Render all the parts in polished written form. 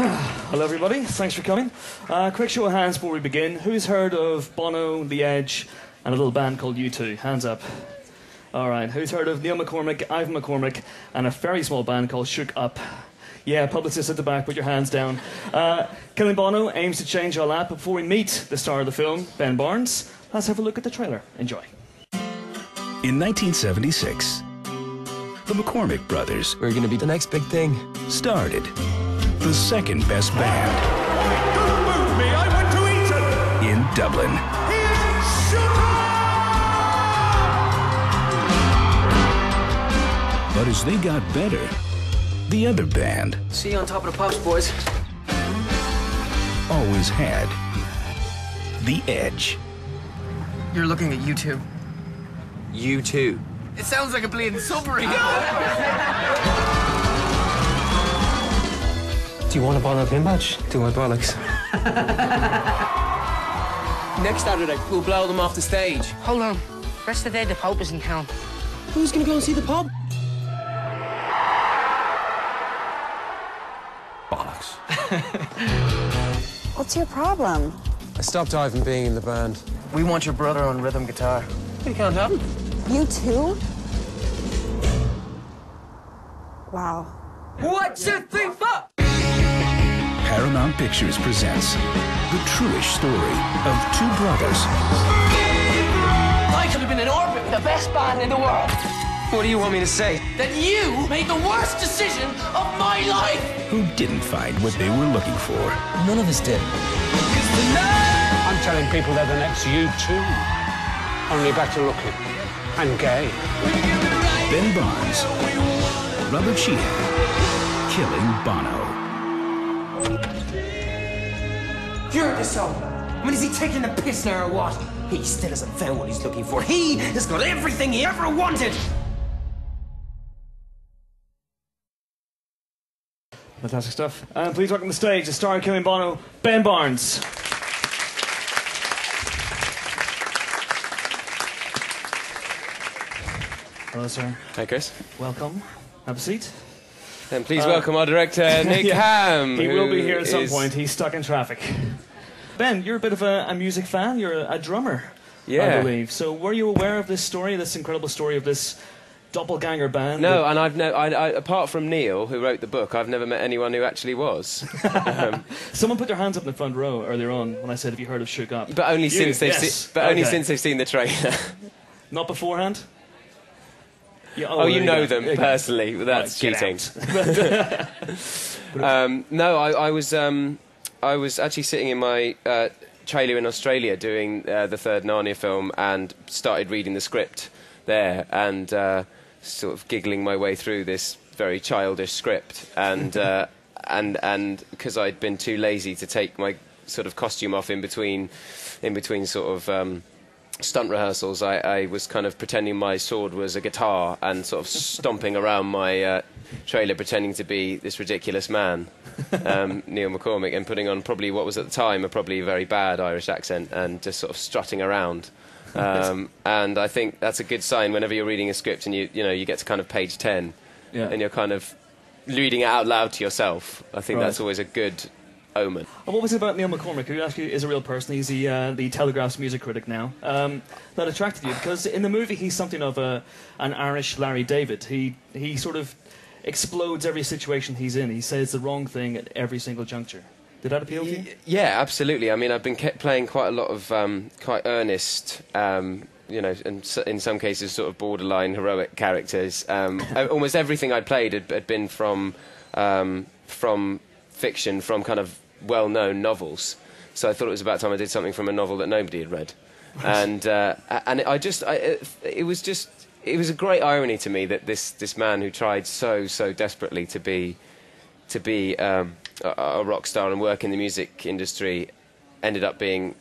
Hello everybody, thanks for coming. Quick show of hands before we begin. Who's heard of Bono, The Edge, and a little band called U2? Hands up. Alright, who's heard of Neil McCormick, Ivan McCormick, and a very small band called Shook Up? Yeah, publicists at the back, put your hands down. Killing Bono aims to change all that, but before we meet the star of the film, Ben Barnes, let's have a look at the trailer. Enjoy. In 1976, the McCormick brothers We're gonna be the next big thing. started the second best band Don't move me, I went to Eton! in Dublin. Here's Sugar! But as they got better, the other band See you on top of the pops, boys. always had the edge. You're looking at U2. You too. It sounds like a bleeding submarine. Do you want a Bono pin badge? Do I bollocks? Next Saturday, we'll blow them off the stage. Hold on. Rest of the day, the Pope is in town. Who's gonna go and see the pub? Bollocks. What's your problem? I stopped Ivan being in the band. We want your brother on rhythm guitar. We can't have them. You too? Wow. 1, 2, 3, 4! Paramount Pictures presents the truish story of two brothers I could have been in orbit with the best band in the world. What do you want me to say? That you made the worst decision of my life. who didn't find what they were looking for. None of us did. I'm telling people they're the next U2. Only better looking. And gay. Ben Barnes, Robert Sheehan, Killing Bono. You're the soul. I mean, is he taking the piss now or what? He still hasn't found what he's looking for. He has got everything he ever wanted. Fantastic stuff. And please welcome to the stage the star of Killing Bono, Ben Barnes. Hello, sir. Hi, Chris. Welcome. Have a seat. And please welcome our director, Nick Hamm. He will be here at some is- point. He's stuck in traffic. Ben, you're a bit of a music fan. You're a drummer, Yeah. I believe. So were you aware of this story, this incredible story of this doppelganger band? No, and apart from Neil, who wrote the book, I've never met anyone who actually was. Someone put their hands up in the front row earlier on when I said, have you heard of Shook Up? But only You? since they've Yes. only Okay. since they've seen the trailer. Not beforehand? Yeah, Oh, you there know go. them Okay. personally. Well, that's Right, get cheating. No, I was actually sitting in my trailer in Australia doing the third Narnia film and started reading the script there and sort of giggling my way through this very childish script and because I'd been too lazy to take my sort of costume off in between sort of stunt rehearsals, I was kind of pretending my sword was a guitar and sort of stomping around my trailer pretending to be this ridiculous man, Neil McCormick, and putting on probably what was at the time a probably very bad Irish accent and just sort of strutting around. And I think that's a good sign whenever you're reading a script and you get to kind of page 10 and you're kind of reading it out loud to yourself. I think that's always a good omen. And what was it about Neil McCormick, who actually is a real person? He's the Telegraph's music critic now. That attracted you? Because in the movie he's something of an Irish Larry David. He sort of explodes every situation he's in. He says the wrong thing at every single juncture. Did that appeal to you? Yeah, absolutely. I mean, I've been playing quite a lot of quite earnest, and in some cases sort of borderline heroic characters. Almost everything I played had been from fiction, from kind of well-known novels. So I thought it was about time I did something from a novel that nobody had read. And it was a great irony to me that this man who tried so desperately to be a rock star and work in the music industry ended up being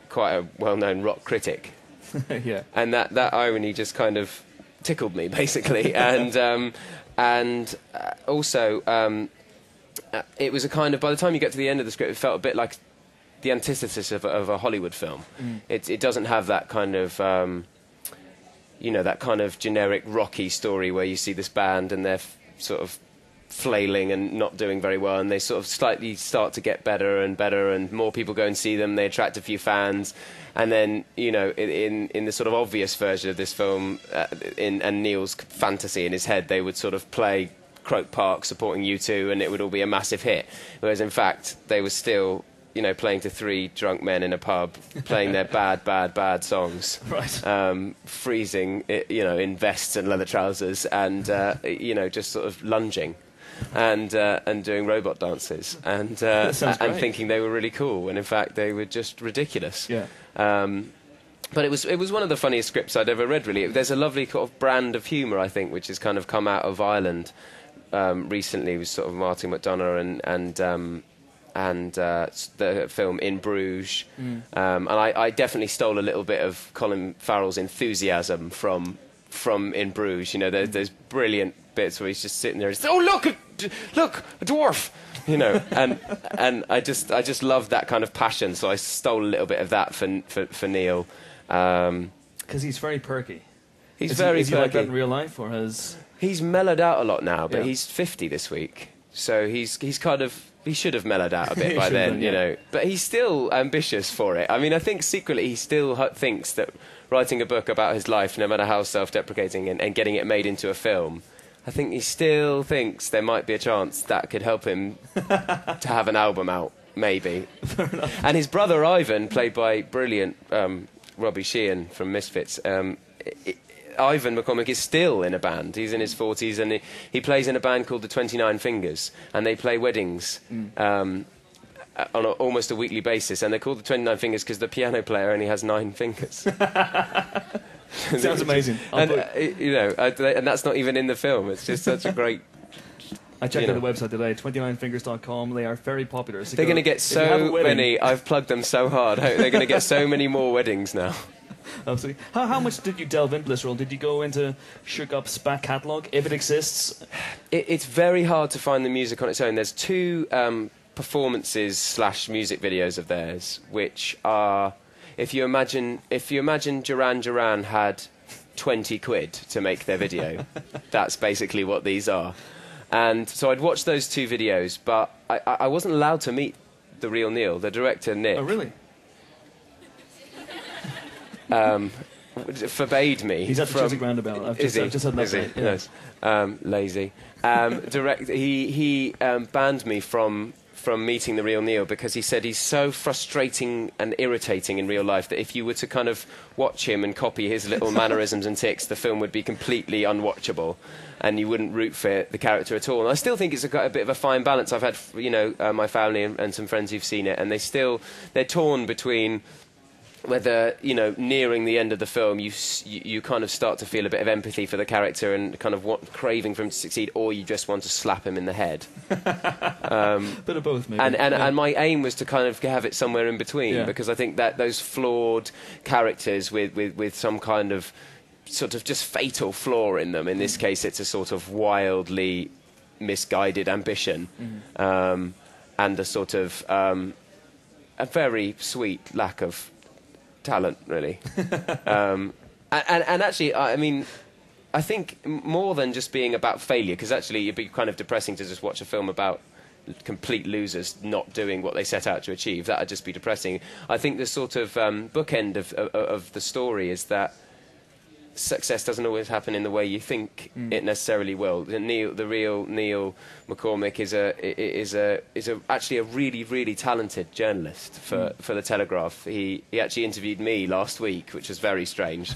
quite a well-known rock critic. Yeah. And that irony just kind of tickled me, basically. And also, it was a kind of, by the time you get to the end of the script, it felt a bit like the antithesis of a Hollywood film. It doesn't have that kind of, that kind of generic rocky story where you see this band and they're sort of flailing and not doing very well, and they sort of slightly start to get better and better, and more people go and see them. They attract a few fans, and then in the sort of obvious version of this film, and Neil's fantasy in his head, they would sort of play Croke Park supporting U2, and it would all be a massive hit. Whereas in fact, they were still playing to 3 drunk men in a pub, playing their bad songs, right? Freezing, in vests and leather trousers, and just sort of lunging, and doing robot dances, and thinking they were really cool, when in fact they were just ridiculous. Yeah. But it was one of the funniest scripts I'd ever read. Really, there's a lovely sort of brand of humour, I think, which has kind of come out of Ireland recently, with sort of Martin McDonagh and the film In Bruges, and I definitely stole a little bit of Colin Farrell's enthusiasm from In Bruges. There's brilliant bits where he's just sitting there, oh look, a dwarf, and I just love that kind of passion. So I stole a little bit of that for Neil, because he's very perky. He's very perky. He like that in real life, or he's mellowed out a lot now? But yeah. He's 50 this week, so he's kind of. He should have mellowed out a bit by then, But he's still ambitious for it. I mean, I think secretly he still thinks that writing a book about his life, no matter how self-deprecating, and getting it made into a film, I think he still thinks there might be a chance that could help him to have an album out, maybe. Fair enough. And his brother Ivan, played by brilliant Robbie Sheehan from Misfits, Ivan McCormick is still in a band. He's in his 40s, and he plays in a band called the 29 Fingers, and they play weddings on almost a weekly basis, and they're called the 29 Fingers because the piano player only has 9 fingers. Sounds amazing. And that's not even in the film. It's just such a great... I checked out the website today, 29fingers.com. They are very popular. So they're going to get so many. I've plugged them so hard. They're going to get so many more weddings now. Absolutely. How much did you delve into this role? Did you go into Shook Up's back catalogue, if it exists? It's very hard to find the music on its own. There's 2 performances / music videos of theirs, which are, if you imagine Duran Duran had 20 quid to make their video, that's basically what these are. And so I'd watched those 2 videos, but I wasn't allowed to meet the real Neil, the director Nick. Oh, really? Forbade me. He's at the Chiswick Roundabout. I've just had that say. Yeah. Yes. Lazy. He banned me from meeting the real Neil because he said he's so frustrating and irritating in real life that if you were to kind of watch him and copy his little mannerisms and tics, the film would be completely unwatchable, and you wouldn't root for the character at all. And I still think it's a bit of a fine balance. I've had my family and some friends who've seen it, and they're torn between whether, nearing the end of the film, you kind of start to feel a bit of empathy for the character and kind of craving for him to succeed, or you just want to slap him in the head. Bit of both, maybe. And my aim was to kind of have it somewhere in between, because I think that those flawed characters with some kind of sort of just fatal flaw in them, in this case it's a sort of wildly misguided ambition, and a sort of a very sweet lack of talent, really. And actually, I mean, I think more than just being about failure, because actually it'd be kind of depressing to just watch a film about complete losers not doing what they set out to achieve. That would just be depressing. I think the sort of bookend of the story is that success doesn't always happen in the way you think it necessarily will. The real Neil McCormick is actually a really, really talented journalist for the Telegraph. He actually interviewed me last week, which was very strange.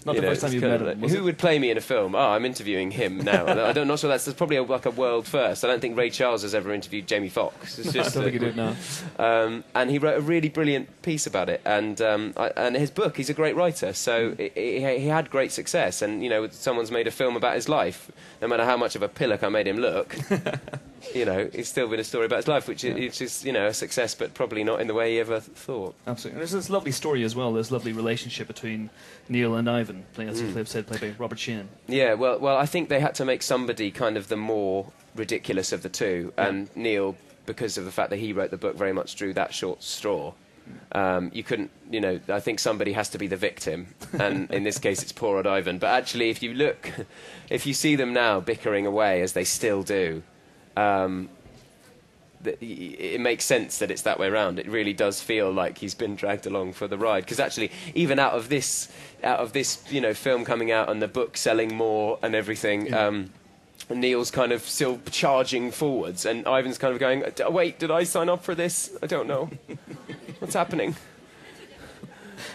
Not the first time you've met him. Who would play me in a film? Oh, I'm interviewing him now. I'm not sure that's probably like a world first. I don't think Ray Charles has ever interviewed Jamie Foxx. It's just I don't think he did, no. And he wrote a really brilliant piece about it. And his book, he's a great writer, so he had great success. And someone's made a film about his life. No matter how much of a pillock I made him look, it's still been a story about his life, which is just a success, but probably not in the way he ever thought. Absolutely. And there's this lovely story as well. There's a lovely relationship between Neil and Ivan, as Cliff said, played by Robert Sheehan. Yeah, well, I think they had to make somebody kind of the more ridiculous of the two, and Neil, because of the fact that he wrote the book, very much drew that short straw. You couldn't, I think somebody has to be the victim, and in this case it's poor old Ivan. But actually, if you see them now bickering away, as they still do, it makes sense that it's that way around. It really does feel like he's been dragged along for the ride. Because actually, even out of this, film coming out and the book selling more and everything, Neil's kind of still charging forwards, and Ivan's kind of going, "Wait, did I sign up for this? I don't know. What's happening?"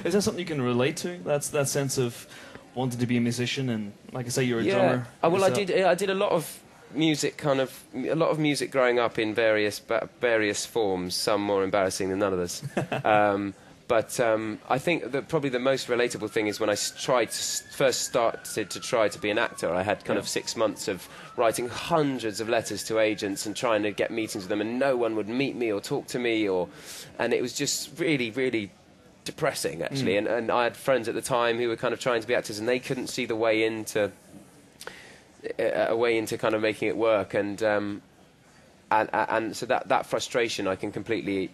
Is that something you can relate to? That's that sense of wanting to be a musician, and like I say, you're a drummer. Well, I did a lot of music, growing up in various forms, some more embarrassing than others. But I think that probably the most relatable thing is when I first started to try to be an actor. I had kind of 6 months of writing hundreds of letters to agents and trying to get meetings with them, and no one would meet me or talk to me, and it was just really, really depressing, actually. And I had friends at the time who were kind of trying to be actors, and they couldn't see the way into kind of making it work, and so that frustration I can completely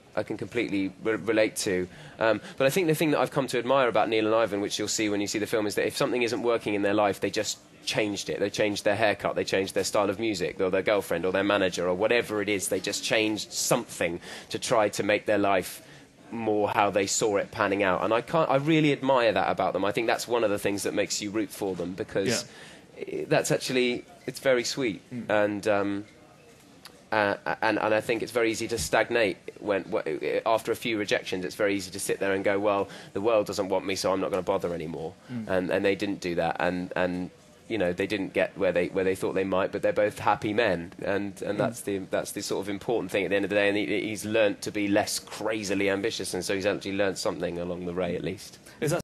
relate to. But I think the thing that I've come to admire about Neil and Ivan, which you'll see when you see the film, is that if something isn't working in their life, they just changed it. They changed their haircut, they changed their style of music, or their girlfriend, or their manager, or whatever it is. They just changed something to try to make their life more how they saw it panning out. And I really admire that about them. I think that's one of the things that makes you root for them, because that's actually, it's very sweet. And I think it's very easy to stagnate after a few rejections. It's very easy to sit there and go, well, the world doesn't want me, so I'm not going to bother anymore. And they didn't do that, and they didn't get where they thought they might, but they're both happy men, and that's the sort of important thing at the end of the day. And he's learnt to be less crazily ambitious, and so he's actually learnt something along the way, at least. Is that